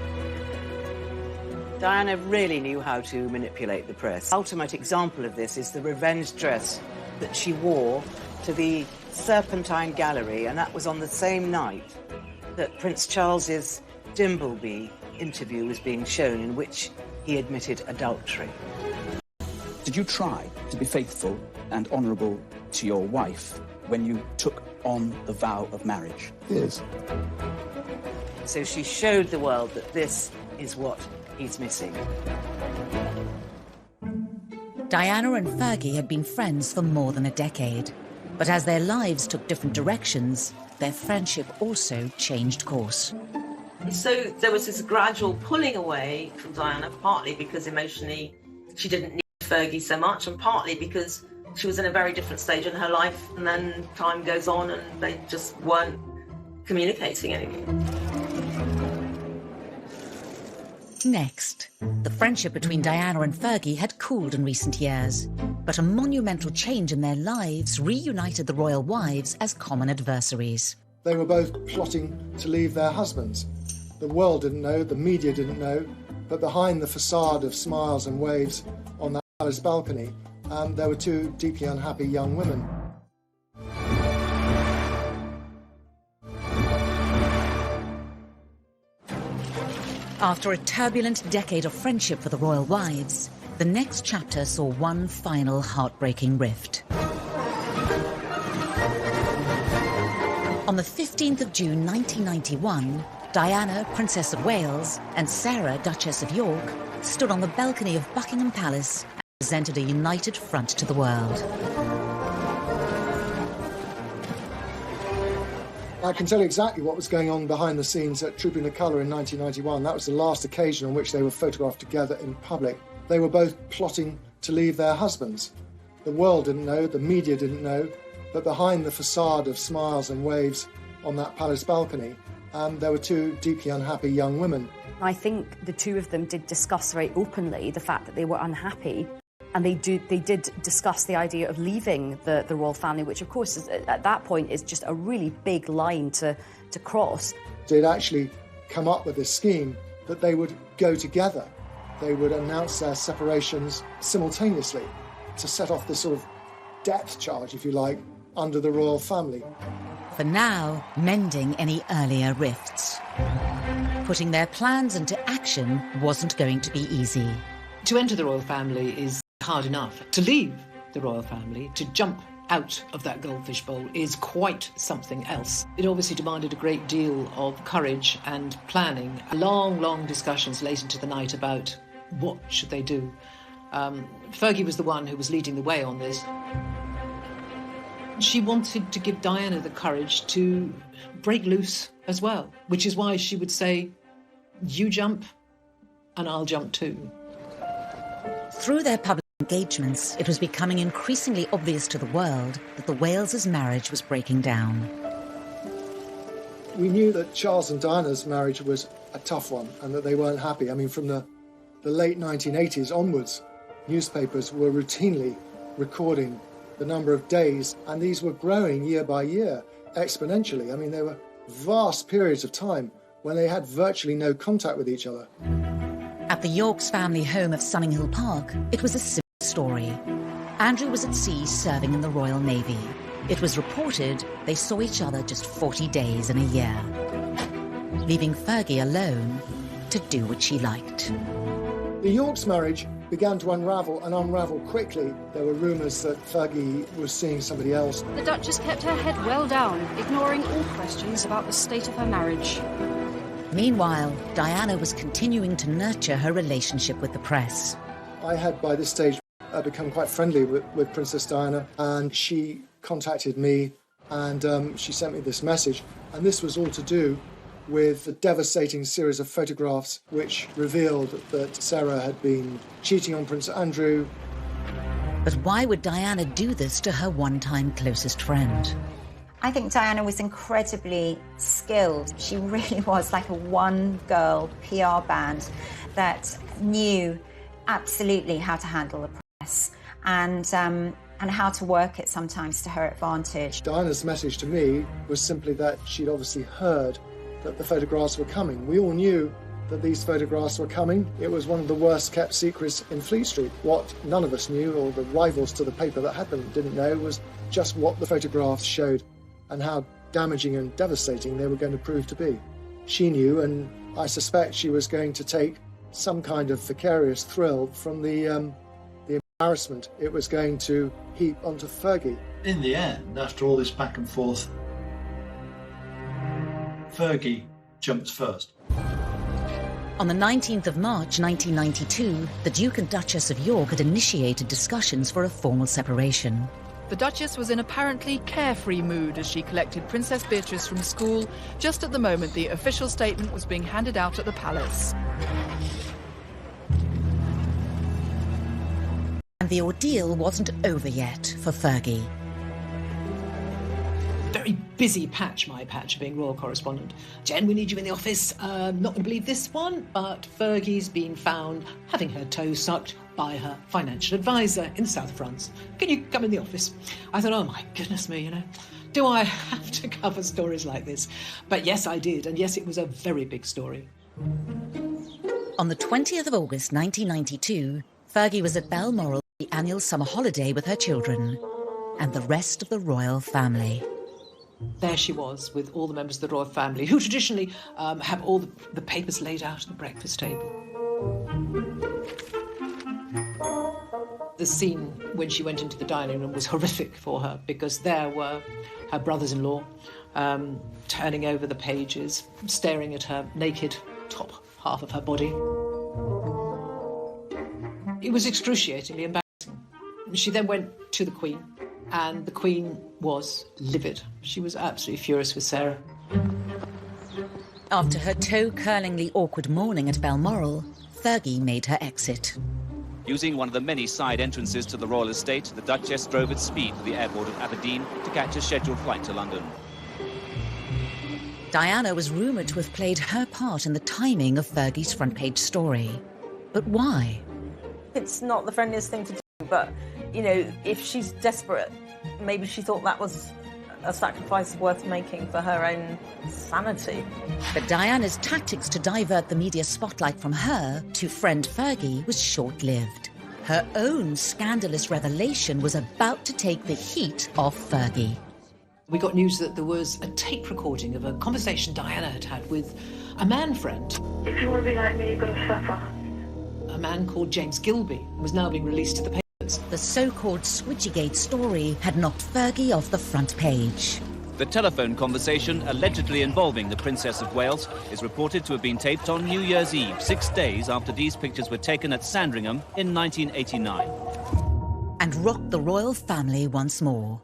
Diana really knew how to manipulate the press. Ultimate example of this is the revenge dress that she wore to the Serpentine Gallery, and that was on the same night that Prince Charles's Dimbleby interview was being shown, in which he admitted adultery. Did you try to be faithful and honourable to your wife when you took on the vow of marriage? Yes. So she showed the world that this is what he's missing. Diana and Fergie had been friends for more than a decade. But as their lives took different directions, their friendship also changed course. So there was this gradual pulling away from Diana, partly because emotionally she didn't need Fergie so much, and partly because she was in a very different stage in her life, and then time goes on and they just weren't communicating anymore. Next, the friendship between Diana and Fergie had cooled in recent years, but a monumental change in their lives reunited the royal wives as common adversaries. They were both plotting to leave their husbands. The world didn't know, the media didn't know, but behind the facade of smiles and waves on that palace balcony, there were two deeply unhappy young women. After a turbulent decade of friendship for the royal wives, the next chapter saw one final heartbreaking rift. On the 15th of June 1991, Diana, Princess of Wales, and Sarah, Duchess of York, stood on the balcony of Buckingham Palace and presented a united front to the world. I can tell you exactly what was going on behind the scenes at Trooping the Colour in 1991. That was the last occasion on which they were photographed together in public. They were both plotting to leave their husbands. The world didn't know, the media didn't know, but behind the facade of smiles and waves on that palace balcony, There were two deeply unhappy young women. I think the two of them did discuss very openly the fact that they were unhappy, and they did discuss the idea of leaving the royal family, which of course is, at that point is just a really big line to cross. They'd actually come up with this scheme that they would go together. They would announce their separations simultaneously to set off this sort of depth charge, if you like, under the royal family. For now, mending any earlier rifts. Putting their plans into action wasn't going to be easy. To enter the royal family is hard enough. To leave the royal family, to jump out of that goldfish bowl, is quite something else. It obviously demanded a great deal of courage and planning. Long discussions late into the night about what should they do. Fergie was the one who was leading the way on this. She wanted to give Diana the courage to break loose as well, which is why she would say, you jump and I'll jump too. Through their public engagements, it was becoming increasingly obvious to the world that the Wales' marriage was breaking down. We knew that Charles and Diana's marriage was a tough one and that they weren't happy. I mean, from the late 1980s onwards, newspapers were routinely recording the number of days, and these were growing year by year, exponentially. I mean, there were vast periods of time when they had virtually no contact with each other. At the Yorks family home of Sunninghill Park, it was a similar story. Andrew was at sea serving in the Royal Navy. It was reported they saw each other just 40 days in a year, leaving Fergie alone to do what she liked. The Yorks marriage began to unravel quickly. There were rumours that Fergie was seeing somebody else. The Duchess kept her head well down, ignoring all questions about the state of her marriage. Meanwhile, Diana was continuing to nurture her relationship with the press. I had, by this stage, become quite friendly with Princess Diana, and she contacted me and she sent me this message. And this was all to do with the devastating series of photographs which revealed that Sarah had been cheating on Prince Andrew. But why would Diana do this to her one-time closest friend? I think Diana was incredibly skilled. She really was like a one-girl PR band that knew absolutely how to handle the press and how to work it sometimes to her advantage. Diana's message to me was simply that she'd obviously heard that the photographs were coming. We all knew that these photographs were coming. It was one of the worst kept secrets in Fleet Street. What none of us knew, or the rivals to the paper that had them didn't know, was just what the photographs showed and how damaging and devastating they were going to prove to be. She knew, and I suspect she was going to take some kind of vicarious thrill from the embarrassment it was going to heap onto Fergie. In the end, after all this back and forth, Fergie jumped first. On the 19th of March 1992, the Duke and Duchess of York had initiated discussions for a formal separation. The Duchess was in apparently carefree mood as she collected Princess Beatrice from school just at the moment the official statement was being handed out at the palace. And the ordeal wasn't over yet for Fergie. Very busy patch, my patch, being royal correspondent. Jen, we need you in the office. Not going to believe this one, but Fergie's been found having her toe sucked by her financial advisor in the south of France. Can you come in the office? I thought, oh my goodness me, do I have to cover stories like this? But yes, I did, and yes, it was a very big story. On the 20th of August 1992, Fergie was at Balmoral for the annual summer holiday with her children and the rest of the royal family. There she was with all the members of the royal family, who traditionally have all the papers laid out at the breakfast table. The scene when she went into the dining room was horrific for her, because there were her brothers-in-law turning over the pages, staring at her naked top half of her body. It was excruciatingly embarrassing. She then went to the Queen, and the Queen was livid. She was absolutely furious with Sarah. After her toe-curlingly awkward morning at Balmoral, Fergie made her exit. Using one of the many side entrances to the royal estate, the Duchess drove at speed to the airport of Aberdeen to catch a scheduled flight to London. Diana was rumoured to have played her part in the timing of Fergie's front-page story. But why? It's not the friendliest thing to do, but, you know, if she's desperate, maybe she thought that was a sacrifice worth making for her own sanity. But Diana's tactics to divert the media spotlight from her to friend Fergie was short-lived. Her own scandalous revelation was about to take the heat off Fergie. We got news that there was a tape recording of a conversation Diana had had with a man friend. If you want to be like me, you've got to suffer. A man called James Gilby was now being released to the papers. The so-called Squidgygate story had knocked Fergie off the front page. The telephone conversation allegedly involving the Princess of Wales is reported to have been taped on New Year's Eve, 6 days after these pictures were taken at Sandringham in 1989. And rocked the royal family once more.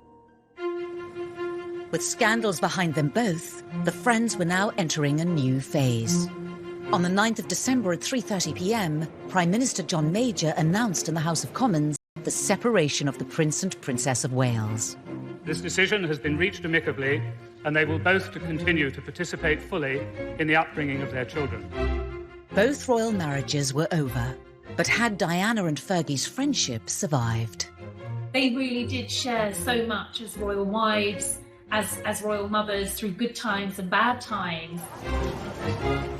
With scandals behind them both, the friends were now entering a new phase. On the 9th of December at 3:30 p.m, Prime Minister John Major announced in the House of Commons the separation of the Prince and Princess of Wales. This decision has been reached amicably, and they will both continue to participate fully in the upbringing of their children. Both royal marriages were over, but had Diana and Fergie's friendship survived? They really did share so much as royal wives, as royal mothers, through good times and bad times.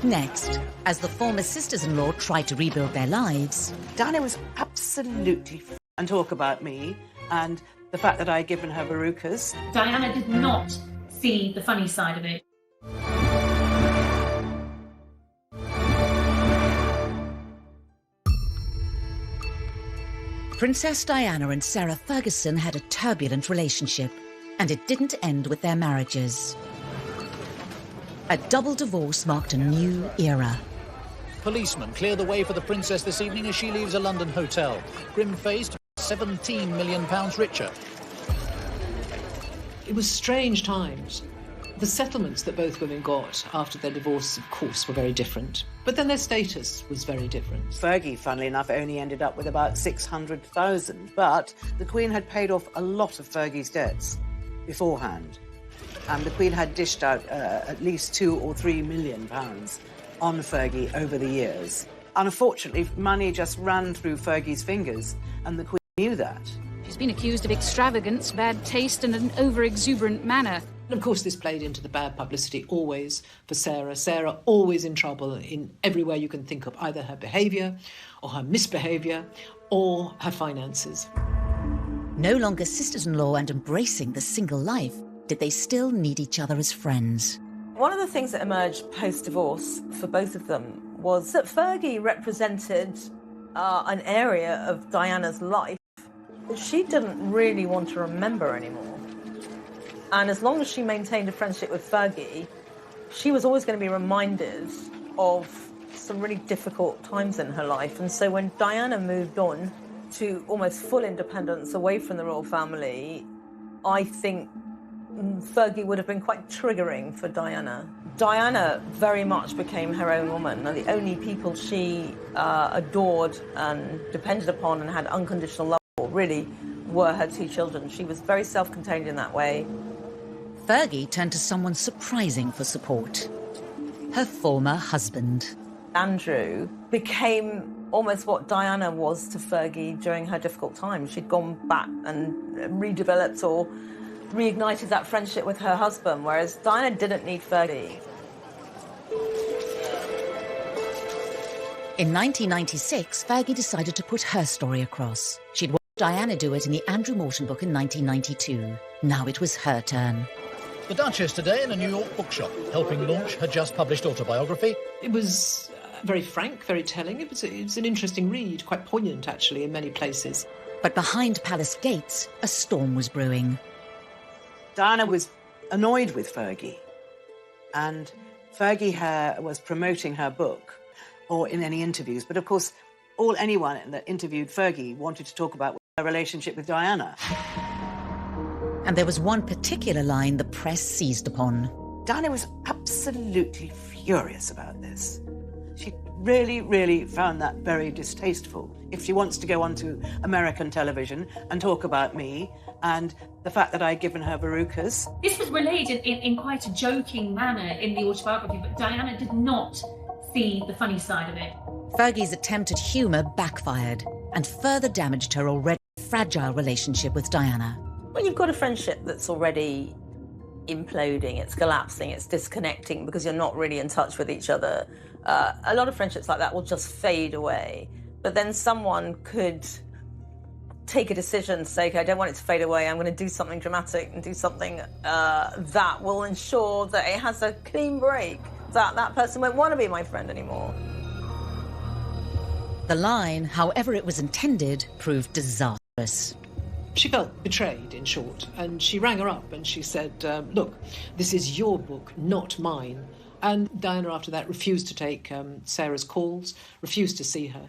Next, as the former sisters-in-law tried to rebuild their lives, Diana was absolutely and talk about me and the fact that I had given her verrucas. Diana did not see the funny side of it. Princess Diana and Sarah Ferguson had a turbulent relationship, and it didn't end with their marriages. A double divorce marked a new era. Policemen clear the way for the princess this evening as she leaves a London hotel, grim-faced, £17 million richer. It was strange times. The settlements that both women got after their divorce, of course, were very different. But then their status was very different. Fergie, funnily enough, only ended up with about 600,000, but the Queen had paid off a lot of Fergie's debts beforehand. And the Queen had dished out at least £2 or £3 million on Fergie over the years. Unfortunately, money just ran through Fergie's fingers, and the Queen knew that. She's been accused of extravagance, bad taste, and an over-exuberant manner. And of course, this played into the bad publicity always for Sarah. Sarah always in trouble in every way you can think of, either her behaviour or her misbehaviour or her finances. No longer sisters-in-law and embracing the single life, did they still need each other as friends? One of the things that emerged post-divorce for both of them was that Fergie represented an area of Diana's life that she didn't really want to remember anymore. And as long as she maintained a friendship with Fergie, she was always going to be reminded of some really difficult times in her life. And so when Diana moved on to almost full independence away from the royal family, I think Fergie would have been quite triggering for Diana. Diana very much became her own woman, and the only people she adored and depended upon and had unconditional love for really were her two children. She was very self-contained in that way. Fergie turned to someone surprising for support. Her former husband. Andrew became almost what Diana was to Fergie during her difficult time. She'd gone back and redeveloped or reignited that friendship with her husband, whereas Diana didn't need Fergie. In 1996, Fergie decided to put her story across. She'd watched Diana do it in the Andrew Morton book in 1992. Now it was her turn. The Duchess today in a New York bookshop, helping launch her just-published autobiography. It was very frank, very telling. It was an interesting read, quite poignant, actually, in many places. But behind palace gates, a storm was brewing. Diana was annoyed with Fergie, and Fergie was promoting her book, or in any interviews. But of course, anyone that interviewed Fergie wanted to talk about her relationship with Diana. And there was one particular line the press seized upon. Diana was absolutely furious about this. She really, really found that very distasteful. If she wants to go onto American television and talk about me and the fact that I'd given her verrucas. This was relayed in quite a joking manner in the autobiography, but Diana did not see the funny side of it. Fergie's attempt at humour backfired and further damaged her already fragile relationship with Diana. When you've got a friendship that's already imploding, it's collapsing, it's disconnecting because you're not really in touch with each other, a lot of friendships like that will just fade away. But then someone could take a decision, say, okay, I don't want it to fade away, I'm going to do something dramatic and do something that will ensure that it has a clean break, that that person won't want to be my friend anymore. The line, however it was intended, proved disastrous. She felt betrayed, in short, and she rang her up and she said, look, this is your book, not mine. And Diana, after that, refused to take Sarah's calls, refused to see her.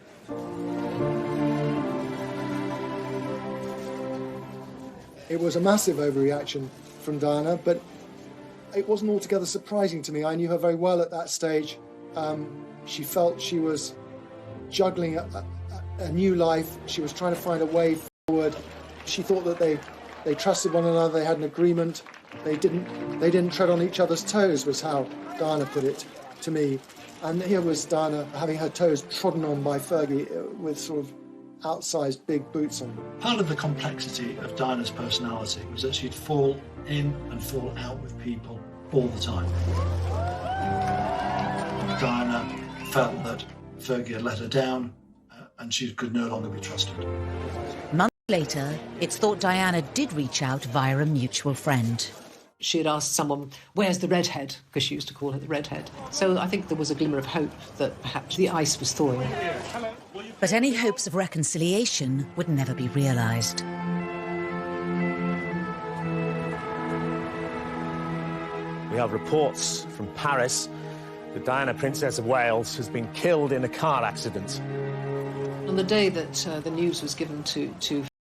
It was a massive overreaction from Diana, but it wasn't altogether surprising to me. I knew her very well at that stage. She felt she was juggling a new life. She was trying to find a way forward. She thought that they trusted one another, they had an agreement. They didn't tread on each other's toes, was how Diana put it to me. And here was Diana having her toes trodden on by Fergie with sort of outsized big boots on. Part of the complexity of Diana's personality was that she'd fall in and fall out with people all the time. Diana felt that Fergie had let her down and she could no longer be trusted. Months later, it's thought Diana did reach out via a mutual friend. She had asked someone, where's the redhead? Because she used to call her the redhead. So I think there was a glimmer of hope that perhaps the ice was thawing. But any hopes of reconciliation would never be realised. We have reports from Paris that Diana, Princess of Wales, has been killed in a car accident. On the day that the news was given to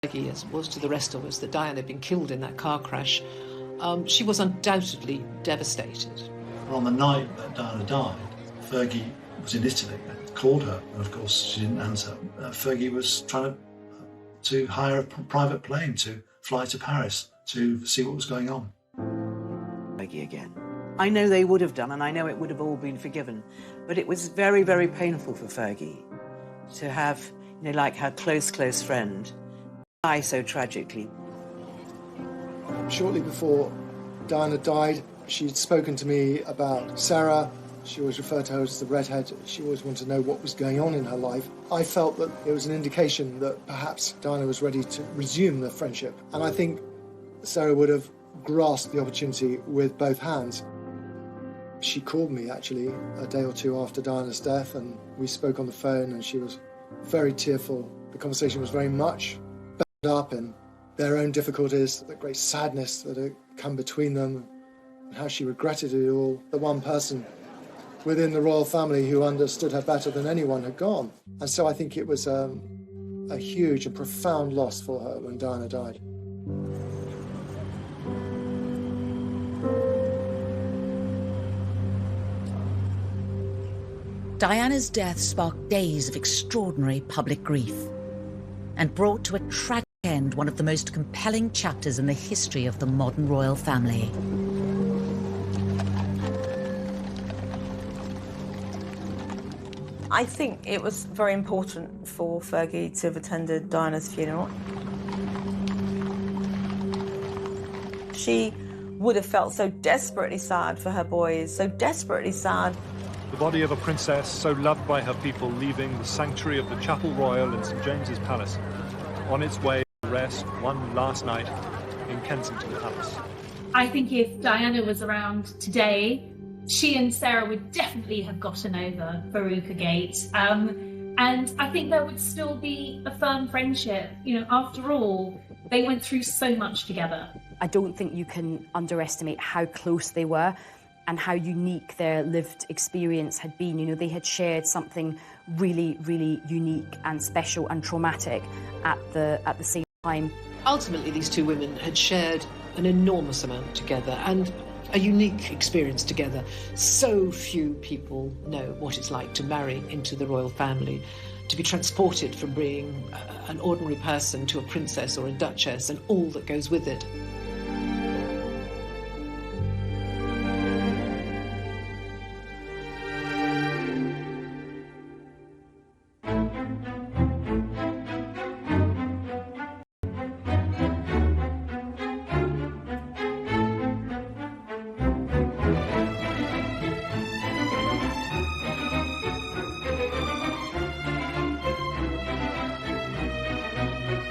Fergie, as it was to the rest of us, that Diana had been killed in that car crash, she was undoubtedly devastated. On the night that Diana died, Fergie was in Italy and called her, and of course she didn't answer. Fergie was trying to hire a private plane to fly to Paris to see what was going on. Fergie again. I know they would have done, and I know it would have all been forgiven, but it was very, very painful for Fergie to have, like her close friend die so tragically. Shortly before Diana died, she'd spoken to me about Sarah. She always referred to her as the redhead. She always wanted to know what was going on in her life. I felt that it was an indication that perhaps Diana was ready to resume the friendship. And I think Sarah would have grasped the opportunity with both hands. She called me, actually, a day or two after Diana's death, and we spoke on the phone, and she was very tearful. The conversation was very much bound up in their own difficulties, the great sadness that had come between them, and how she regretted it all. The one person within the royal family who understood her better than anyone had gone. And so I think it was a huge and profound loss for her when Diana died. Diana's death sparked days of extraordinary public grief and brought to a tragic end one of the most compelling chapters in the history of the modern royal family. I think it was very important for Fergie to have attended Diana's funeral. She would have felt so desperately sad for her boys, so desperately sad. The body of a princess so loved by her people leaving the sanctuary of the Chapel Royal in St James's Palace, on its way to rest one last night in Kensington Palace. I think if Diana was around today, she and Sarah would definitely have gotten over Veruca Gate. And I think there would still be a firm friendship. After all, they went through so much together. I don't think you can underestimate how close they were and how unique their lived experience had been. They had shared something really, really unique and special and traumatic at the same time. Ultimately, these two women had shared an enormous amount together, and a unique experience together. So few people know what it's like to marry into the royal family, to be transported from being an ordinary person to a princess or a duchess and all that goes with it.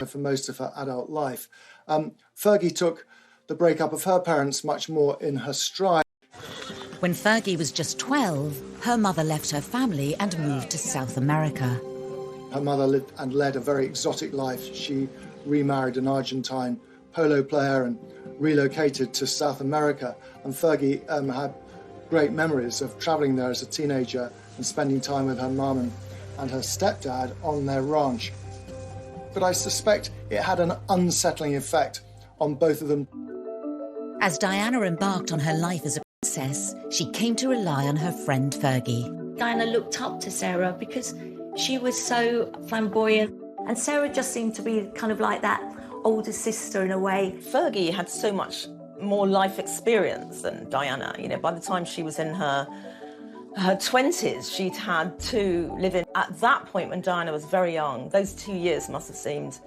For most of her adult life. Fergie took the breakup of her parents much more in her stride. When Fergie was just 12, her mother left her family and moved to South America. Her mother lived and led a very exotic life. She remarried an Argentine polo player and relocated to South America. And Fergie had great memories of travelling there as a teenager and spending time with her mum and her stepdad on their ranch. But I suspect it had an unsettling effect on both of them. As Diana embarked on her life as a princess, she came to rely on her friend Fergie. Diana looked up to Sarah because she was so flamboyant, and Sarah just seemed to be kind of like that older sister in a way. Fergie had so much more life experience than Diana. You know, by the time she was in her 20s, she'd had to live in. At that point, when Diana was very young, those 2 years must have seemed